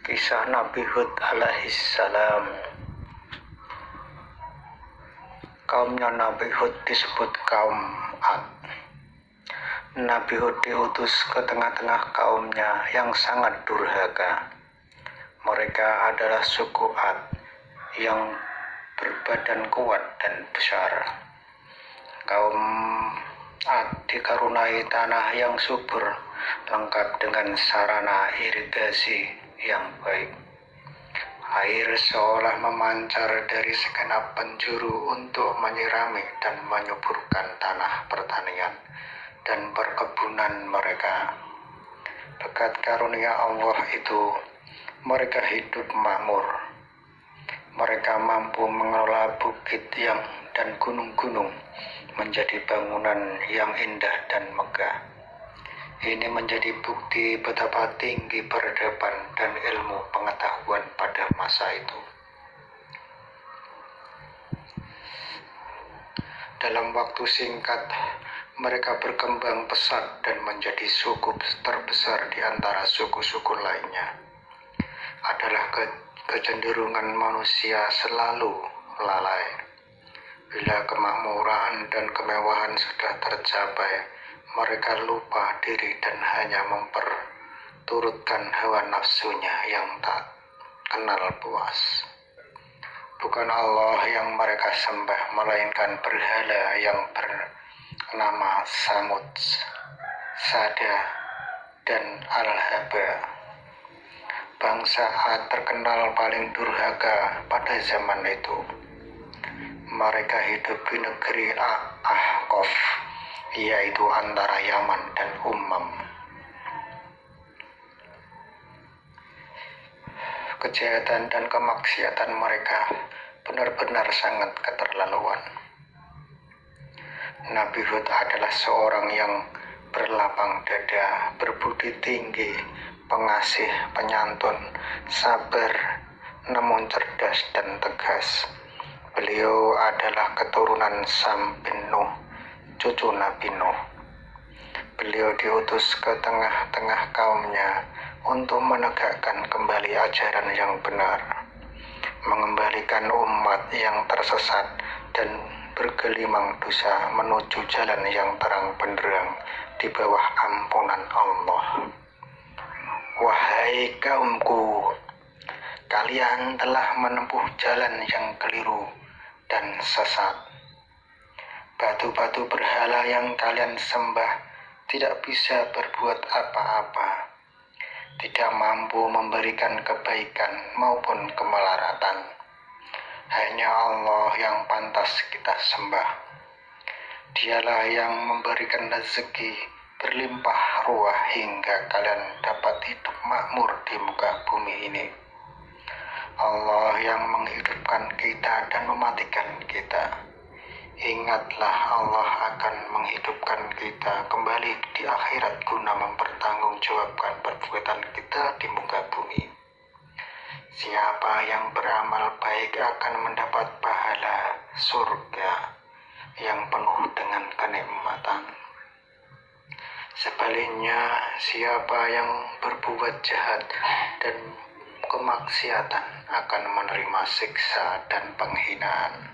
Kisah Nabi Hud alaihissalam. Kaumnya Nabi Hud disebut kaum Ad. Nabi Hud diutus ke tengah-tengah kaumnya yang sangat durhaka. Mereka adalah suku Ad yang berbadan kuat dan besar. Kaum Ad dikaruniai tanah yang subur, lengkap dengan sarana irigasi yang baik. Air seolah memancar dari segenap penjuru untuk menyirami dan menyuburkan tanah pertanian dan perkebunan mereka. Berkat karunia Allah itu, mereka hidup makmur. Mereka mampu mengelola bukit dan gunung-gunung menjadi bangunan yang indah dan megah. Ini menjadi bukti betapa tinggi peradaban dan ilmu pengetahuan pada masa itu. Dalam waktu singkat, mereka berkembang pesat dan menjadi suku terbesar di antara suku-suku lainnya. Adalah kecenderungan manusia selalu lalai. Bila kemakmuran dan kemewahan sudah tercapai, mereka lupa diri dan hanya memperturutkan hawa nafsunya yang tak kenal puas. Bukan Allah yang mereka sembah, melainkan berhala yang bernama Samud, Sada, dan Al-Haba. Bangsa Ad terkenal paling durhaka pada zaman itu. Mereka hidup di negeri Ahqaf, yaitu antara Yaman dan Ummam. Kejahatan dan kemaksiatan mereka benar-benar sangat keterlaluan. Nabi Hud adalah seorang yang berlapang dada, berbudi tinggi, pengasih, penyantun, sabar, namun cerdas dan tegas. Beliau adalah keturunan Sam bin Nuh, cucu Nabi Nuh. Beliau diutus ke tengah-tengah kaumnya untuk menegakkan kembali ajaran yang benar, mengembalikan umat yang tersesat dan bergelimang dosa menuju jalan yang terang benderang di bawah ampunan Allah. Wahai kaumku, kalian telah menempuh jalan yang keliru dan sesat. Batu-batu berhala yang kalian sembah tidak bisa berbuat apa-apa, tidak mampu memberikan kebaikan maupun kemelaratan. Hanya Allah yang pantas kita sembah. Dialah yang memberikan rezeki berlimpah ruah hingga kalian dapat hidup makmur di muka bumi ini. Allah yang menghidupkan kita dan mematikan kita. Ingatlah, Allah akan menghidupkan kita kembali di akhirat guna mempertanggungjawabkan perbuatan kita di muka bumi. Siapa yang beramal baik akan mendapat pahala surga yang penuh dengan kenikmatan. Sebaliknya, siapa yang berbuat jahat dan kemaksiatan akan menerima siksa dan penghinaan.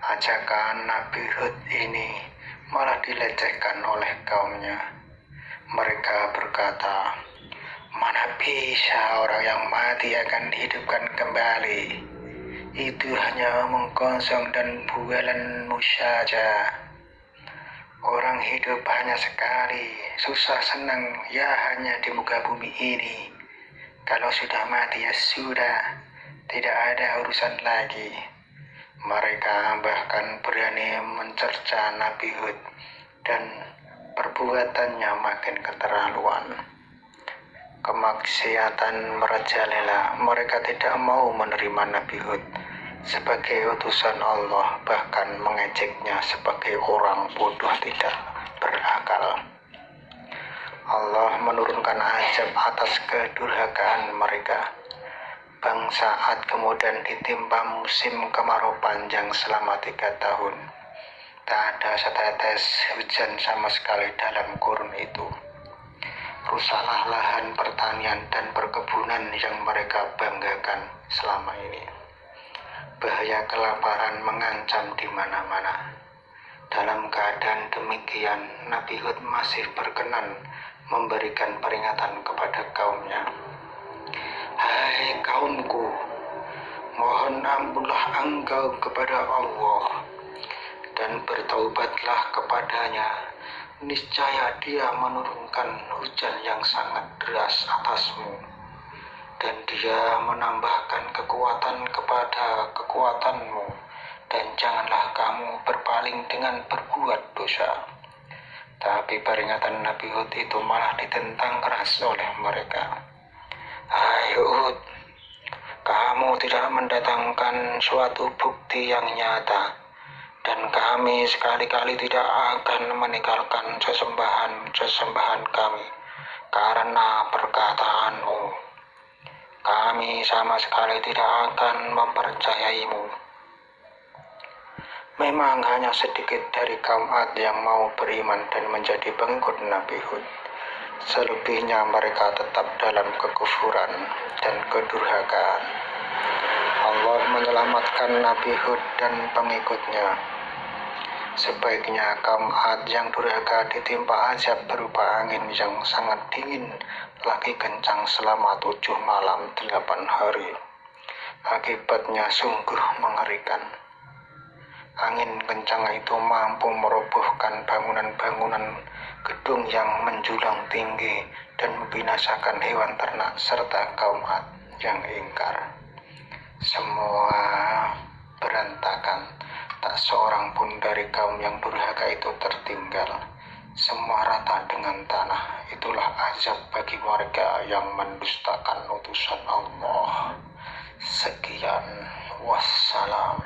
Ajakan Nabi Hud ini malah dilecehkan oleh kaumnya. Mereka berkata, "Mana bisa orang yang mati akan dihidupkan kembali? Itu hanya omong kosong dan bualanmu saja. Orang hidup hanya sekali, susah senang ya hanya di muka bumi ini. Kalau sudah mati ya sudah, tidak ada urusan lagi." Mereka bahkan berani mencerca Nabi Hud dan perbuatannya makin keterlaluan. Kemaksiatan merajalela. Mereka tidak mau menerima Nabi Hud sebagai utusan Allah, bahkan mengejeknya sebagai orang bodoh tidak berakal. Allah menurunkan azab atas kedurhakaan mereka. Bangsa Ad kemudian ditimpa musim kemarau panjang selama 3 tahun. Tak ada setetes hujan sama sekali dalam kurun itu. rusaklah lahan pertanian dan perkebunan yang mereka banggakan selama ini. Bahaya kelaparan mengancam di mana-mana. Dalam keadaan demikian, Nabi Hud masih berkenan memberikan peringatan kepada kaumnya. Hai kaumku, mohon ampunlah engkau kepada Allah dan bertaubatlah kepadanya. Niscaya Dia menurunkan hujan yang sangat deras atasmu, dan Dia menambahkan kekuatan kepada kekuatanmu, dan janganlah kamu berpaling dengan berbuat dosa. Tapi peringatan Nabi Hud itu malah ditentang keras oleh mereka. Hai Hud, kamu tidak mendatangkan suatu bukti yang nyata, dan kami sekali-kali tidak akan meninggalkan sesembahan kami karena perkataanmu. Kami sama sekali tidak akan mempercayaimu. Memang hanya sedikit dari kaum Ad yang mau beriman dan menjadi pengikut Nabi Hud. Selebihnya mereka tetap dalam kekufuran dan kedurhakaan. Allah menyelamatkan Nabi Hud dan pengikutnya. Sebaiknya kaum Ad yang durhaka ditimpa azab berupa angin yang sangat dingin, lagi kencang selama 7 malam 8 hari. Akibatnya sungguh mengerikan. Angin kencang itu mampu merobohkan bangunan-bangunan gedung yang menjulang tinggi dan membinasakan hewan ternak serta kaum Ad yang ingkar. Semua berantakan. Tak seorang pun dari kaum yang durhaka itu tertinggal. Semua rata dengan tanah. Itulah azab bagi mereka yang mendustakan utusan Allah. Sekian, wassalam.